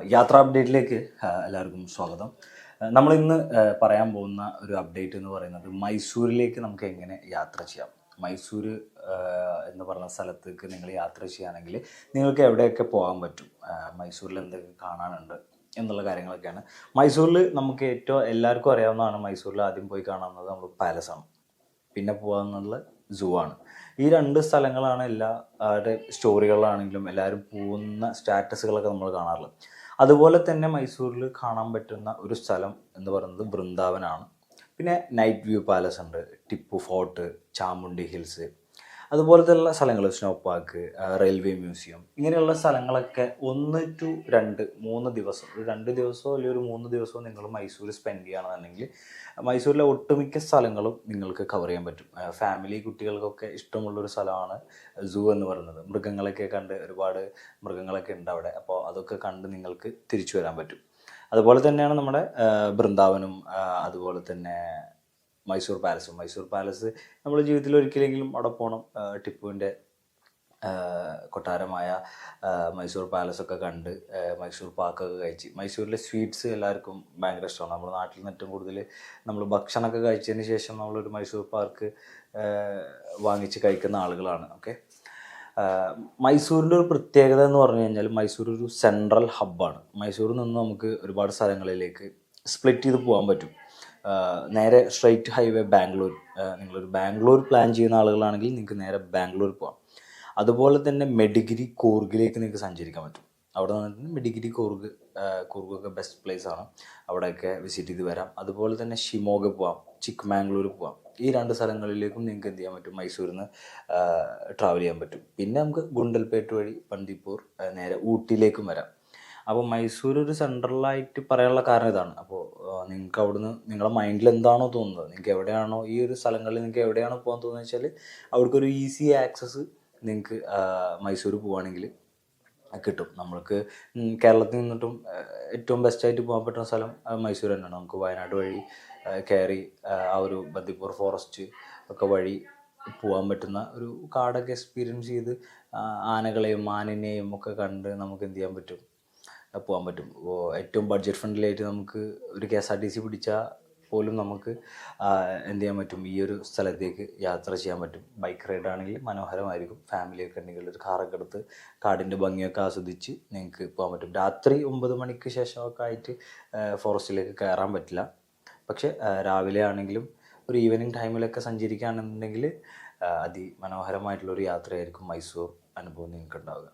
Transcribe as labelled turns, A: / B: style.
A: യാത്രാ അപ്ഡേറ്റിലേക്ക് എല്ലാവർക്കും സ്വാഗതം. നമ്മളിന്ന് പറയാൻ പോകുന്ന ഒരു അപ്ഡേറ്റ് എന്ന് പറയുന്നത് മൈസൂരിലേക്ക് നമുക്ക് എങ്ങനെ യാത്ര ചെയ്യാം. മൈസൂർ എന്ന് പറഞ്ഞ സ്ഥലത്തേക്ക് നിങ്ങൾ യാത്ര ചെയ്യുകയാണെങ്കിൽ നിങ്ങൾക്ക് എവിടെയൊക്കെ പോകാൻ പറ്റും, മൈസൂരിൽ എന്തൊക്കെ കാണാനുണ്ട് എന്നുള്ള കാര്യങ്ങളൊക്കെയാണ്. മൈസൂരിൽ നമുക്ക് എല്ലാവർക്കും അറിയാവുന്നതാണ്, മൈസൂരിൽ ആദ്യം പോയി കാണാവുന്നത് നമ്മൾ പാലസാണ്, പിന്നെ പോകാമെന്നുള്ള സൂ ആണ്. ഈ രണ്ട് സ്ഥലങ്ങളാണ് എല്ലാവരുടെ സ്റ്റോറികളിലാണെങ്കിലും എല്ലാവരും പോകുന്ന സ്റ്റാറ്റസുകളൊക്കെ നമ്മൾ കാണാറുള്ളത്. അതുപോലെ തന്നെ മൈസൂരിൽ കാണാൻ പറ്റുന്ന ഒരു സ്ഥലം എന്ന് പറയുന്നത് വൃന്ദാവനാണ്. പിന്നെ നൈറ്റ് വ്യൂ പാലസ് ഉണ്ട്, ടിപ്പു ഫോർട്ട്, ചാമുണ്ഡി ഹിൽസ്, അതുപോലത്തെയുള്ള സ്ഥലങ്ങൾ, സ്നോ പാർക്ക്, റെയിൽവേ മ്യൂസിയം, ഇങ്ങനെയുള്ള സ്ഥലങ്ങളൊക്കെ 1-2-3 ദിവസം, ഒരു 2 ദിവസമോ അല്ലെങ്കിൽ ഒരു 3 ദിവസമോ നിങ്ങൾ മൈസൂർ സ്പെൻഡ് ചെയ്യുകയാണെന്നുണ്ടെങ്കിൽ മൈസൂരിലെ ഒട്ടുമിക്ക സ്ഥലങ്ങളും നിങ്ങൾക്ക് കവർ ചെയ്യാൻ പറ്റും. ഫാമിലി കുട്ടികൾക്കൊക്കെ ഇഷ്ടമുള്ളൊരു സ്ഥലമാണ് സൂ എന്ന് പറയുന്നത്. മൃഗങ്ങളൊക്കെ കണ്ട്, ഒരുപാട് മൃഗങ്ങളൊക്കെ ഉണ്ട് അവിടെ, അപ്പോൾ അതൊക്കെ കണ്ട് നിങ്ങൾക്ക് തിരിച്ചു വരാൻ പറ്റും. അതുപോലെ തന്നെയാണ് നമ്മുടെ ബൃന്ദാവനും, അതുപോലെ തന്നെ മൈസൂർ പാലസ് നമ്മുടെ ജീവിതത്തിൽ ഒരിക്കലെങ്കിലും അവിടെ പോകണം. ടിപ്പുവിൻ്റെ കൊട്ടാരമായ മൈസൂർ പാലസൊക്കെ കണ്ട് മൈസൂർ പാക്കൊക്കെ കഴിച്ച്, മൈസൂരിലെ സ്വീറ്റ്സ് എല്ലാവർക്കും ഭയങ്കര ഇഷ്ടമാണ്. നമ്മുടെ നാട്ടിൽ നിന്ന് ഏറ്റവും കൂടുതൽ നമ്മൾ ഭക്ഷണമൊക്കെ കഴിച്ചതിന് ശേഷം നമ്മളൊരു മൈസൂർ പാർക്ക് വാങ്ങിച്ച് കഴിക്കുന്ന ആളുകളാണ്. ഓക്കെ, മൈസൂരിൻ്റെ ഒരു പ്രത്യേകത എന്ന് പറഞ്ഞു കഴിഞ്ഞാൽ മൈസൂർ ഒരു സെൻട്രൽ ഹബ്ബാണ്. മൈസൂരിൽ നിന്ന് നമുക്ക് ഒരുപാട് സ്ഥലങ്ങളിലേക്ക് സ്പ്ലിറ്റ് ചെയ്ത് പോകാൻ പറ്റും. നേരെ സ്ട്രെയിറ്റ് ഹൈവേ ബാംഗ്ലൂർ, നിങ്ങളൊരു ബാംഗ്ലൂർ പ്ലാൻ ചെയ്യുന്ന ആളുകളാണെങ്കിൽ നിങ്ങൾക്ക് നേരെ ബാംഗ്ലൂർ പോകാം. അതുപോലെ തന്നെ മെഡിഗിരി, കൂർഗിലേക്ക് നിങ്ങൾക്ക് സഞ്ചരിക്കാൻ പറ്റും. അവിടെ നിന്ന് മെഡിഗിരി, കൂർഗൊക്കെ ബെസ്റ്റ് പ്ലേസ് ആണ്, അവിടെയൊക്കെ വിസിറ്റ് ചെയ്ത് വരാം. അതുപോലെ തന്നെ ഷിമോഗ പോവാം, ചിക്ക്മാംഗ്ലൂർ പോവാം. ഈ 2 സ്ഥലങ്ങളിലേക്കും നിങ്ങൾക്ക് എന്ത് ചെയ്യാൻ പറ്റും, മൈസൂരിൽ നിന്ന് ട്രാവൽ ചെയ്യാൻ പറ്റും. പിന്നെ നമുക്ക് ഗുണ്ടൽപേട്ട് വഴി ബന്ദിപ്പൂർ നേരെ ഊട്ടിയിലേക്കും വരാം. അപ്പോൾ മൈസൂർ ഒരു സെൻട്രലായിട്ട് പറയാനുള്ള കാരണം ഇതാണ്. അപ്പോൾ നിങ്ങൾക്ക് അവിടുന്ന് നിങ്ങളുടെ മൈൻഡിൽ എന്താണോ തോന്നുന്നത്, നിങ്ങൾക്ക് എവിടെയാണോ ഈ ഒരു സ്ഥലങ്ങളിൽ നിങ്ങൾക്ക് എവിടെയാണോ പോകാൻ തോന്നുന്നത് വെച്ചാൽ അവിടേക്കൊരു ഈസി ആക്സസ് നിങ്ങൾക്ക് മൈസൂർ പോവുകയാണെങ്കിൽ കിട്ടും. നമ്മൾക്ക് കേരളത്തിൽ നിന്നിട്ടും ഏറ്റവും ബെസ്റ്റായിട്ട് പോകാൻ പറ്റുന്ന സ്ഥലം മൈസൂർ തന്നെയാണ്. നമുക്ക് വയനാട് വഴി കയറി ആ ഒരു ബന്ദിപ്പൂർ ഫോറസ്റ്റ് ഒക്കെ വഴി പോകാൻ പറ്റുന്ന ഒരു കാടൊക്കെ എക്സ്പീരിയൻസ് ചെയ്ത് ആനകളെയും മാനിനെയും ഒക്കെ കണ്ട് നമുക്ക് എന്ത് ചെയ്യാൻ പറ്റും, പോകാൻ പറ്റും. ഏറ്റവും ബഡ്ജറ്റ് ഫ്രണ്ട്ലി ആയിട്ട് നമുക്ക് ഒരു KSRTC പിടിച്ചാൽ പോലും നമുക്ക് എന്ത് ചെയ്യാൻ പറ്റും, ഈ ഒരു സ്ഥലത്തേക്ക് യാത്ര ചെയ്യാൻ പറ്റും. ബൈക്ക് റൈഡ് ആണെങ്കിൽ മനോഹരമായിരിക്കും. ഫാമിലിയൊക്കെ ഉണ്ടെങ്കിൽ ഒരു കാറൊക്കെ എടുത്ത് കാടിൻ്റെ ഭംഗിയൊക്കെ ആസ്വദിച്ച് നിങ്ങൾക്ക് പോകാൻ പറ്റും. രാത്രി 9 മണിക്ക് ശേഷമൊക്കെ ആയിട്ട് ഫോറസ്റ്റിലേക്ക് കയറാൻ പറ്റില്ല. പക്ഷേ രാവിലെ ആണെങ്കിലും ഒരു ഈവനിങ് ടൈമിലൊക്കെ സഞ്ചരിക്കുകയാണെന്നുണ്ടെങ്കിൽ അതിമനോഹരമായിട്ടുള്ളൊരു യാത്രയായിരിക്കും മൈസൂർ അനുഭവം നിങ്ങൾക്ക് ഉണ്ടാവുക.